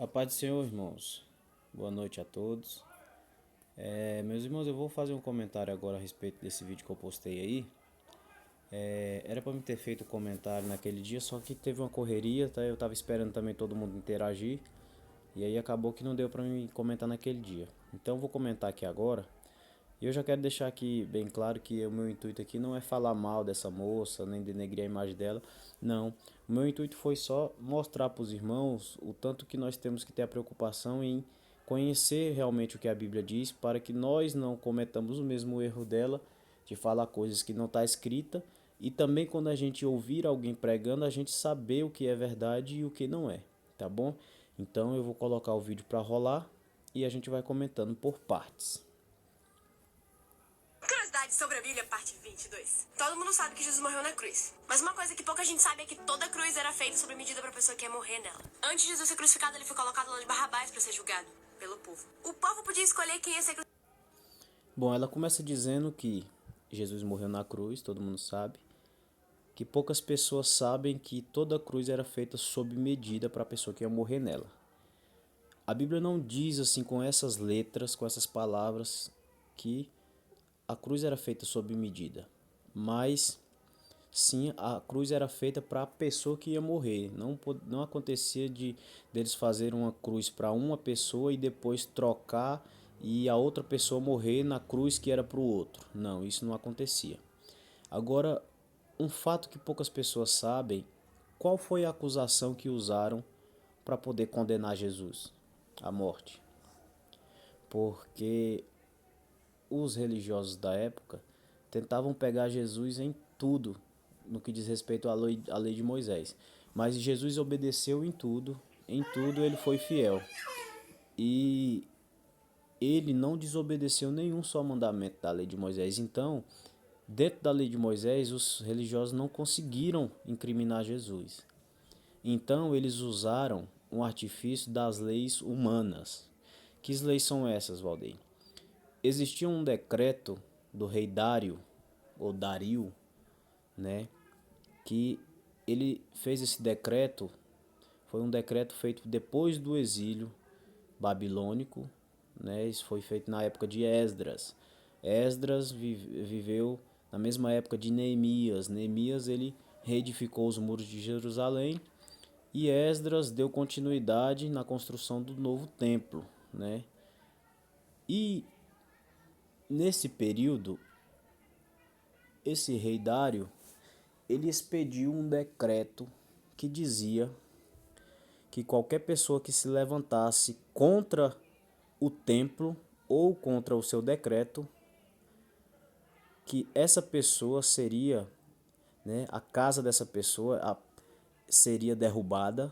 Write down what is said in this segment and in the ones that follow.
A paz do Senhor, irmãos. Boa noite a todos. Meus irmãos, eu vou fazer um comentário agora a respeito desse vídeo que eu postei aí. Era para me ter feito o comentário naquele dia, só que teve uma correria, tá? Eu tava esperando também todo mundo interagir. E aí acabou que não deu para mim comentar naquele dia. Então eu vou comentar aqui agora. E eu já quero deixar aqui bem claro que o meu intuito aqui não é falar mal dessa moça, nem denegrir a imagem dela. Não. O meu intuito foi só mostrar para os irmãos o tanto que nós temos que ter a preocupação em conhecer realmente o que a Bíblia diz, para que nós não cometamos o mesmo erro dela de falar coisas que não está escrita, e também quando a gente ouvir alguém pregando, a gente saber o que é verdade e o que não é, tá bom? Então eu vou colocar o vídeo para rolar e a gente vai comentando por partes. Curiosidade sobre a Bíblia, parte 22. Todo mundo sabe que Jesus morreu na cruz. Mas uma coisa que pouca gente sabe é que toda cruz era feita sob medida para a pessoa que ia morrer nela. Antes de Jesus ser crucificado, ele foi colocado lá de Barrabás para ser julgado pelo povo. O povo podia escolher quem ia ser crucificado. Bom, ela começa dizendo que Jesus morreu na cruz, todo mundo sabe, que poucas pessoas sabem que toda cruz era feita sob medida para a pessoa que ia morrer nela. A Bíblia não diz assim com essas letras, com essas palavras, que a cruz era feita sob medida, mas sim, a cruz era feita para a pessoa que ia morrer. Não acontecia de deles fazer uma cruz para uma pessoa e depois trocar e a outra pessoa morrer na cruz que era para o outro. Não, isso não acontecia. Agora, um fato que poucas pessoas sabem, qual foi a acusação que usaram para poder condenar Jesus à morte? Porque os religiosos da época tentavam pegar Jesus em tudo no que diz respeito à lei de Moisés. Mas Jesus obedeceu em tudo ele foi fiel. E ele não desobedeceu nenhum só mandamento da lei de Moisés. Então, dentro da lei de Moisés, os religiosos não conseguiram incriminar Jesus. Então, eles usaram um artifício das leis humanas. Que leis são essas, Valdeir? Existia um decreto do rei Dário, ou Dario, né, que ele fez esse decreto, foi um decreto feito depois do exílio babilônico, né, isso foi feito na época de Esdras. Esdras viveu na mesma época de Neemias. Neemias ele reedificou os muros de Jerusalém e Esdras deu continuidade na construção do novo templo, né? E nesse período, esse rei Dário, ele expediu um decreto que dizia que qualquer pessoa que se levantasse contra o templo ou contra o seu decreto, que essa pessoa seria, né, a casa dessa pessoa seria derrubada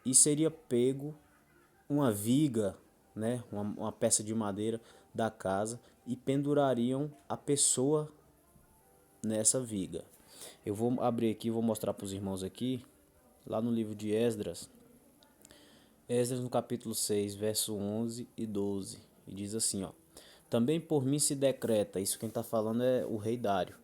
e seria pego uma viga, né, uma peça de madeira da casa e pendurariam a pessoa nessa viga. Eu vou abrir aqui, vou mostrar para os irmãos aqui, lá no livro de Esdras, Esdras no capítulo 6, verso 11 e 12, e diz assim, ó: Também por mim se decreta, isso quem está falando é o rei Dário,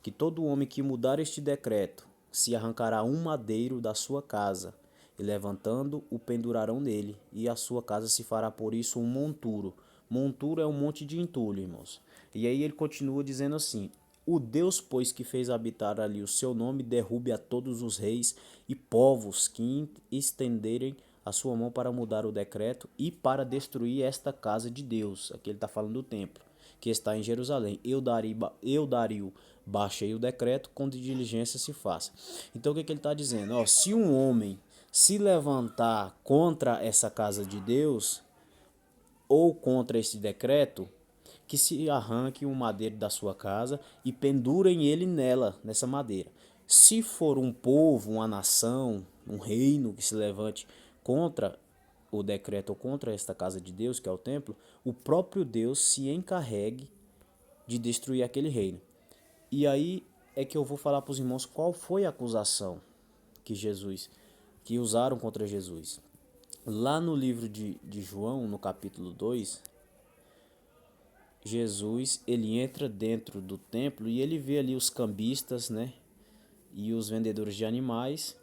que todo homem que mudar este decreto se arrancará um madeiro da sua casa, e levantando o pendurarão nele, e a sua casa se fará por isso um monturo. Monturo é um monte de entulho, irmãos. E aí ele continua dizendo assim: O Deus, pois, que fez habitar ali o seu nome, derrube a todos os reis e povos que estenderem a sua mão para mudar o decreto e para destruir esta casa de Deus. Aqui ele está falando do templo, que está em Jerusalém. Eu Dario, baixei o decreto, com diligência se faça. Então o que ele está dizendo? Ó, se um homem se levantar contra essa casa de Deus ou contra esse decreto, que se arranque um madeiro da sua casa e pendurem ele nela, nessa madeira. Se for um povo, uma nação, um reino que se levante contra o decreto ou contra esta casa de Deus, que é o templo, o próprio Deus se encarregue de destruir aquele reino. E aí é que eu vou falar para os irmãos qual foi a acusação que usaram contra Jesus. Lá no livro de João, no capítulo 2, Jesus ele entra dentro do templo e ele vê ali os cambistas, né, e os vendedores de animais,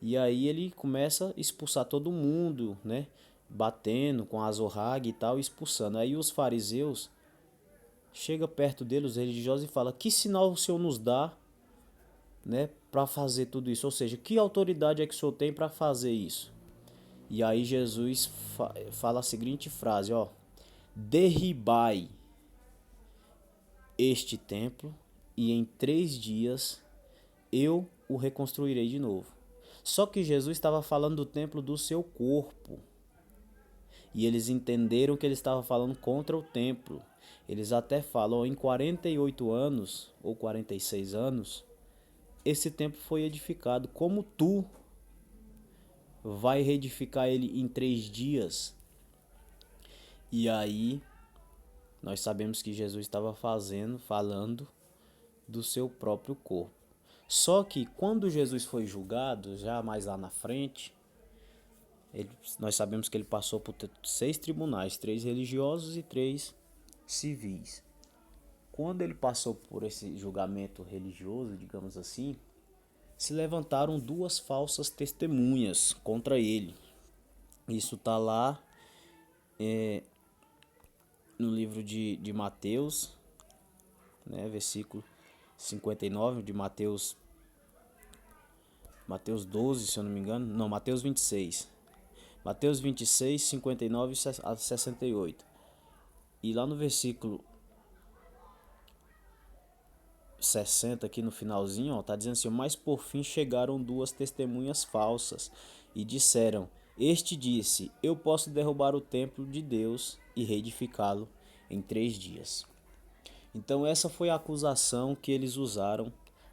E aí ele começa a expulsar todo mundo, né? Batendo com a azorrague e tal, expulsando. Aí os fariseus chega perto dele, os religiosos, e fala: que sinal o Senhor nos dá, né, para fazer tudo isso? Ou seja, que autoridade é que o Senhor tem para fazer isso? E aí Jesus fala a seguinte frase, ó: derribai este templo e em 3 dias eu o reconstruirei de novo. Só que Jesus estava falando do templo do seu corpo. E eles entenderam que ele estava falando contra o templo. Eles até falam: em 48 anos ou 46 anos, esse templo foi edificado. Como tu vai reedificar ele em 3 dias? E aí nós sabemos que Jesus estava falando do seu próprio corpo. Só que quando Jesus foi julgado, já mais lá na frente, nós sabemos que ele passou por 6 tribunais, 3 religiosos e 3 civis. Quando ele passou por esse julgamento religioso, digamos assim, se levantaram 2 falsas testemunhas contra ele. Isso está lá no livro de Mateus, né, versículo 59 de Mateus 12, se eu não me engano. Não, Mateus 26. Mateus 26, 59 a 68. E lá no versículo 60, aqui no finalzinho, ó, tá dizendo assim: mas por fim chegaram 2 testemunhas falsas e disseram: este disse, eu posso derrubar o templo de Deus e reedificá-lo em 3 dias. Então essa foi a acusação que eles usaram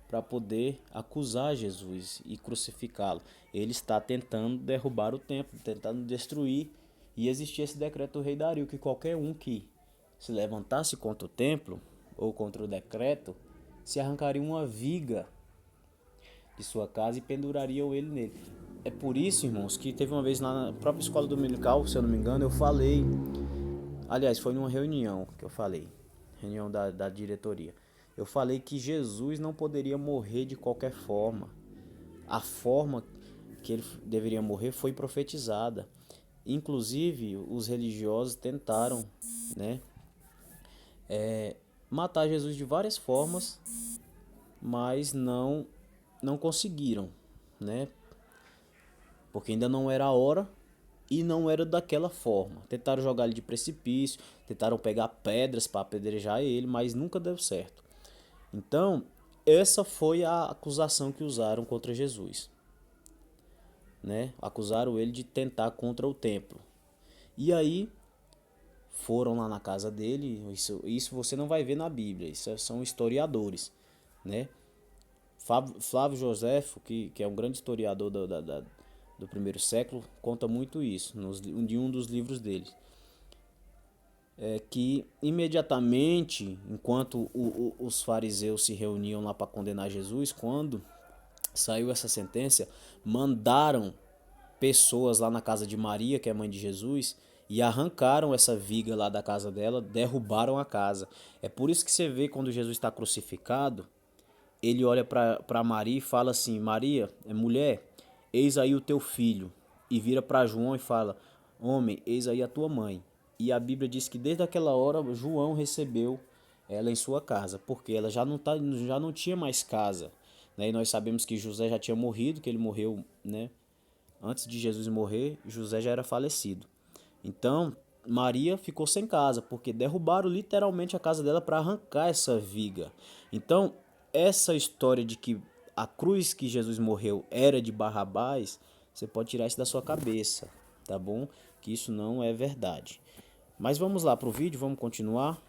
para poder acusar Jesus e crucificá-lo. Ele está tentando derrubar o templo, tentando destruir, e existia esse decreto do rei Dario, que qualquer um que se levantasse contra o templo ou contra o decreto, se arrancaria uma viga de sua casa e pendurariam ele nele. É por isso, irmãos, que teve uma vez lá na própria escola dominical, se eu não me engano, eu falei, aliás, foi numa reunião que eu falei, reunião da diretoria, eu falei que Jesus não poderia morrer de qualquer forma. A forma que ele deveria morrer foi profetizada. Inclusive, os religiosos tentaram, né, matar Jesus de várias formas, mas não conseguiram, né? Porque ainda não era a hora e não era daquela forma. Tentaram jogar ele de precipício, tentaram pegar pedras para apedrejar ele, mas nunca deu certo. Então, essa foi a acusação que usaram contra Jesus, né? Acusaram ele de tentar contra o templo. E aí foram lá na casa dele. Isso você não vai ver na Bíblia, isso são historiadores, né? Flávio Joséfo, que é um grande historiador do primeiro século, conta muito isso de um dos livros dele. É que imediatamente, enquanto os fariseus se reuniam lá para condenar Jesus, quando saiu essa sentença, mandaram pessoas lá na casa de Maria, que é a mãe de Jesus, e arrancaram essa viga lá da casa dela, derrubaram a casa. É por isso que você vê quando Jesus está crucificado, ele olha para Maria e fala assim: Maria, mulher, eis aí o teu filho. E vira para João e fala: homem, eis aí a tua mãe. E a Bíblia diz que desde aquela hora João recebeu ela em sua casa, porque ela já não tinha mais casa, né? E nós sabemos que José já tinha morrido, que ele morreu, né? Antes de Jesus morrer, José já era falecido. Então, Maria ficou sem casa, porque derrubaram literalmente a casa dela para arrancar essa viga. Então, essa história de que a cruz que Jesus morreu era de Barrabás, você pode tirar isso da sua cabeça, tá bom? Que isso não é verdade. Mas vamos lá pro vídeo, vamos continuar.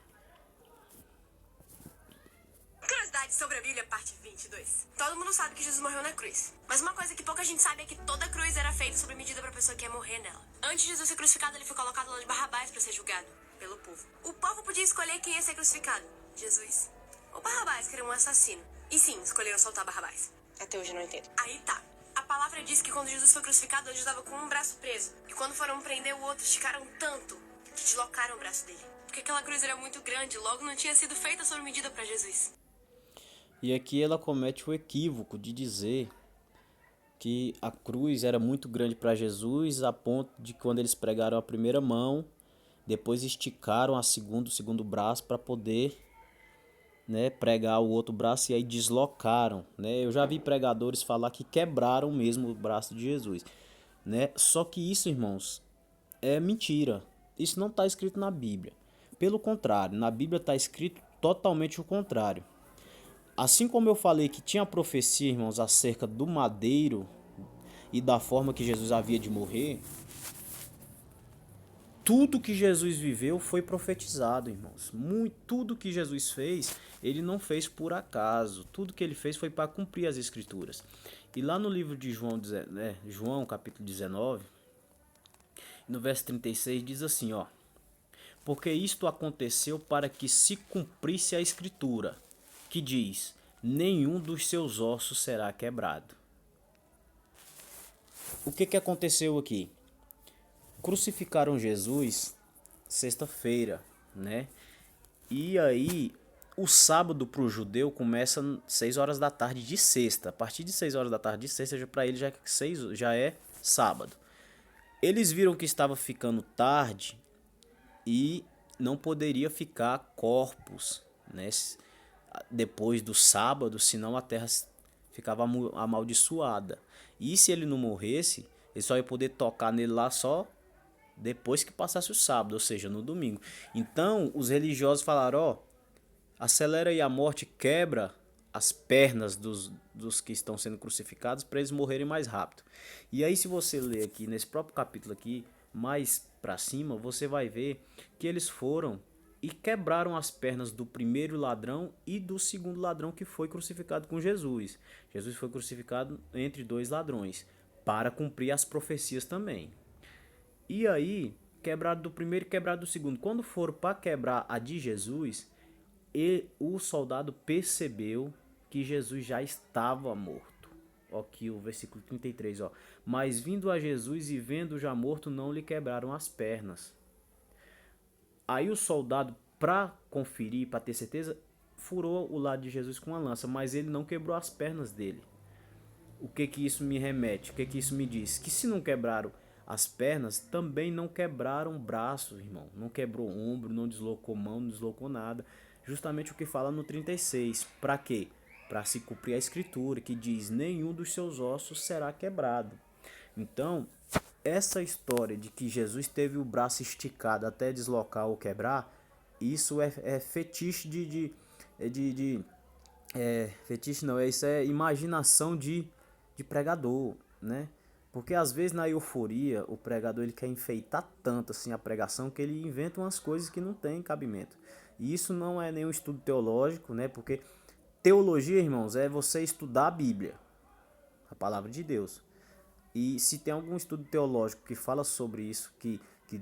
Curiosidade sobre a Bíblia, parte 22. Todo mundo sabe que Jesus morreu na cruz. Mas uma coisa que pouca gente sabe é que toda cruz era feita sob medida para a pessoa que ia morrer nela. Antes de Jesus ser crucificado, ele foi colocado lá de Barrabás para ser julgado pelo povo. O povo podia escolher quem ia ser crucificado: Jesus ou Barrabás, que era um assassino. E sim, escolheram soltar Barrabás. Até hoje eu não entendo. Aí tá. A palavra diz que quando Jesus foi crucificado, ele estava com um braço preso. E quando foram prender o outro, esticaram tanto que deslocaram o braço dele. Porque aquela cruz era muito grande, logo não tinha sido feita sob medida para Jesus. E aqui ela comete o equívoco de dizer que a cruz era muito grande para Jesus, a ponto de que quando eles pregaram a primeira mão, depois esticaram o segundo braço para poder, né, pregar o outro braço e aí deslocaram, né? Eu já vi pregadores falar que quebraram mesmo o braço de Jesus, né? Só que isso, irmãos, é mentira. Isso não está escrito na Bíblia. Pelo contrário, na Bíblia está escrito totalmente o contrário. Assim como eu falei que tinha profecia, irmãos, acerca do madeiro e da forma que Jesus havia de morrer, tudo que Jesus viveu foi profetizado, irmãos. Tudo que Jesus fez, ele não fez por acaso. Tudo que ele fez foi para cumprir as escrituras. E lá no livro de João, João capítulo 19, no verso 36, diz assim, ó: porque isto aconteceu para que se cumprisse a escritura, que diz: nenhum dos seus ossos será quebrado. O que aconteceu aqui? Crucificaram Jesus sexta-feira, né? E aí o sábado para o judeu começa 6 horas da tarde de sexta. A partir de 6 horas da tarde de sexta, para ele já é sábado. Eles viram que estava ficando tarde e não poderia ficar corpos, né, depois do sábado, senão a terra ficava amaldiçoada. E se ele não morresse, ele só ia poder tocar nele lá só depois que passasse o sábado, ou seja, no domingo. Então, os religiosos falaram, ó, acelera aí a morte, quebra as pernas dos que estão sendo crucificados para eles morrerem mais rápido. E aí, se você ler aqui, nesse próprio capítulo aqui, mais para cima, você vai ver que eles foram e quebraram as pernas do primeiro ladrão e do segundo ladrão que foi crucificado com Jesus. Jesus foi crucificado entre dois ladrões, para cumprir as profecias também. E aí, quebrado do primeiro e quebrado do segundo. Quando foram para quebrar a de Jesus, o soldado percebeu que Jesus já estava morto. Aqui o versículo 33, ó. Mas vindo a Jesus e vendo já morto, não lhe quebraram as pernas. Aí o soldado, para conferir, para ter certeza, furou o lado de Jesus com uma lança, mas ele não quebrou as pernas dele. O que isso me remete? O que isso me diz? Que se não quebraram as pernas, também não quebraram braços, irmão. Não quebrou ombro, não deslocou mão, não deslocou nada. Justamente o que fala no 36. Para quê? Para se cumprir a escritura, que diz: nenhum dos seus ossos será quebrado. Então, essa história de que Jesus teve o braço esticado até deslocar ou quebrar, isso é fetiche fetiche não, isso é imaginação de pregador, né? Porque às vezes na euforia o pregador ele quer enfeitar tanto assim a pregação que ele inventa umas coisas que não tem cabimento. E isso não é nenhum estudo teológico, né? Porque teologia, irmãos, é você estudar a Bíblia, a palavra de Deus. E se tem algum estudo teológico que fala sobre isso, que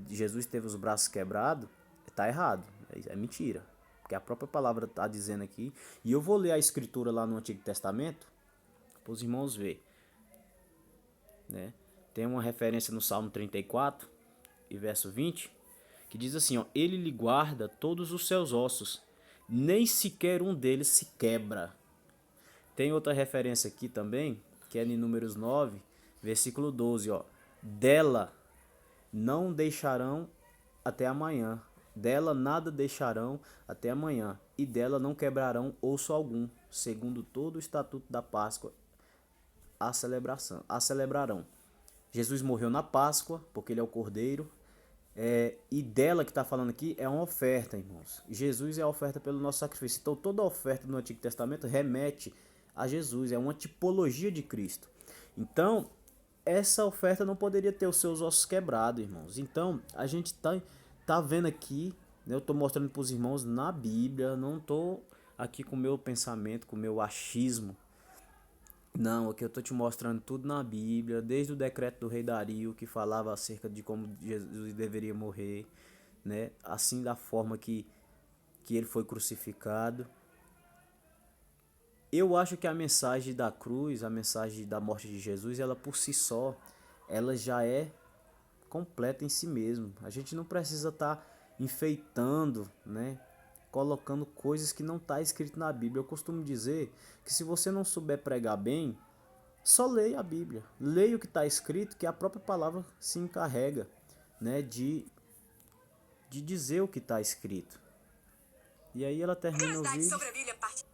Jesus teve os braços quebrados, está errado, é mentira. Porque a própria palavra está dizendo aqui. E eu vou ler a escritura lá no Antigo Testamento, para os irmãos verem. Né? Tem uma referência no Salmo 34, e verso 20, que diz assim, ó: ele lhe guarda todos os seus ossos, nem sequer um deles se quebra. Tem outra referência aqui também, que é em Números 9, versículo 12, ó: dela não deixarão até amanhã, dela nada deixarão até amanhã, e dela não quebrarão osso algum, segundo todo o estatuto da Páscoa a celebrarão. Jesus morreu na Páscoa, porque ele é o Cordeiro, e dela que está falando aqui é uma oferta, irmãos. Jesus é a oferta pelo nosso sacrifício. Então toda oferta no Antigo Testamento remete a Jesus, é uma tipologia de Cristo. Então essa oferta não poderia ter os seus ossos quebrados, irmãos. Então a gente tá vendo aqui, né, eu estou mostrando para os irmãos na Bíblia, não estou aqui com o meu pensamento, com o meu achismo. Não, aqui eu estou te mostrando tudo na Bíblia, desde o decreto do rei Dario, que falava acerca de como Jesus deveria morrer, né? Assim da forma que ele foi crucificado. Eu acho que a mensagem da cruz, a mensagem da morte de Jesus, ela por si só, ela já é completa em si mesmo. A gente não precisa estar enfeitando, né? Colocando coisas que não está escrito na Bíblia. Eu costumo dizer que se você não souber pregar bem, Só leia a Bíblia, leia o que está escrito, que a própria palavra se encarrega, né, de dizer o que está escrito. E aí ela termina o Curiosidade vídeo. sobre a Bíblia, parte.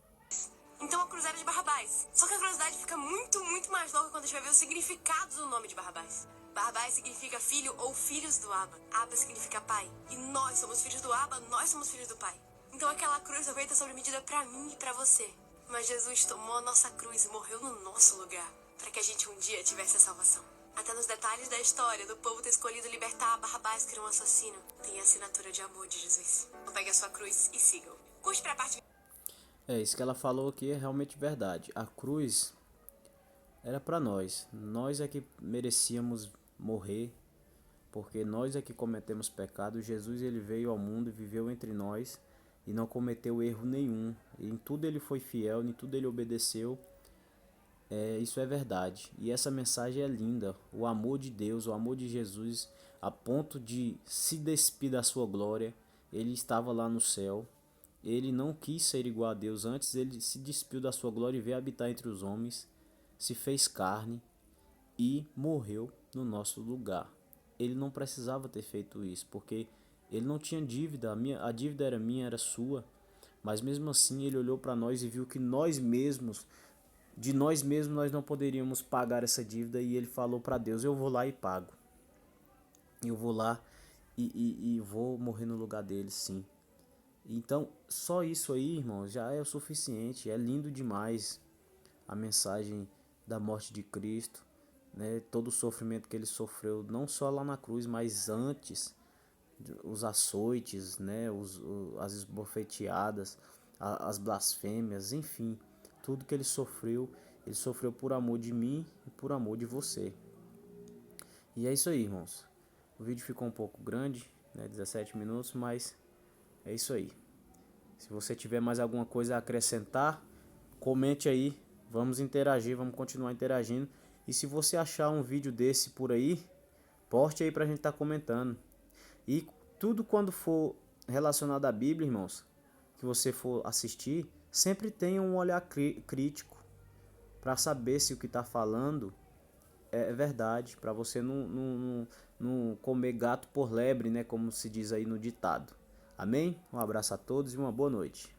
Então a cruz era de Barrabás. Só que a curiosidade fica muito, muito mais louca quando a gente vai ver o significado do nome de Barrabás. Barrabás significa filho ou filhos do Abba. Abba significa pai. E nós somos filhos do Abba, nós somos filhos do pai. Então aquela cruz foi feita sobre medida pra mim e pra você. Mas Jesus tomou a nossa cruz e morreu no nosso lugar, para que a gente um dia tivesse a salvação. Até nos detalhes da história do povo ter escolhido libertar Barrabás, que era um assassino, tem a assinatura de amor de Jesus. Então pegue a sua cruz e sigam. Curte pra parte. É, isso que ela falou aqui é realmente verdade. A cruz era para nós. Nós é que merecíamos morrer, porque nós é que cometemos pecado. Jesus ele veio ao mundo e viveu entre nós e não cometeu erro nenhum. E em tudo ele foi fiel, em tudo ele obedeceu. Isso é verdade. E essa mensagem é linda. O amor de Deus, o amor de Jesus, a ponto de se despir da sua glória. Ele estava lá no céu. Ele não quis ser igual a Deus. Antes ele se despiu da sua glória e veio habitar entre os homens. Se fez carne e morreu no nosso lugar. Ele não precisava ter feito isso, porque ele não tinha dívida. A dívida era minha, era sua. Mas mesmo assim ele olhou para nós e viu que de nós mesmos nós não poderíamos pagar essa dívida, e ele falou para Deus: eu vou lá e pago. Eu vou lá e vou morrer no lugar dele, sim. Então, só isso aí, irmãos, já é o suficiente. É lindo demais a mensagem da morte de Cristo, né? Todo o sofrimento que ele sofreu, não só lá na cruz, mas antes, os açoites, né? As esbofeteadas, as blasfêmias, enfim, tudo que ele sofreu por amor de mim e por amor de você. E é isso aí, irmãos. O vídeo ficou um pouco grande, né? 17 minutos, mas é isso aí. Se você tiver mais alguma coisa a acrescentar, comente aí. Vamos interagir, vamos continuar interagindo. E se você achar um vídeo desse por aí, poste aí pra gente estar comentando. E tudo quando for relacionado à Bíblia, irmãos, que você for assistir, sempre tenha um olhar crítico para saber se o que está falando é verdade, para você não comer gato por lebre, né, como se diz aí no ditado. Amém? Um abraço a todos e uma boa noite.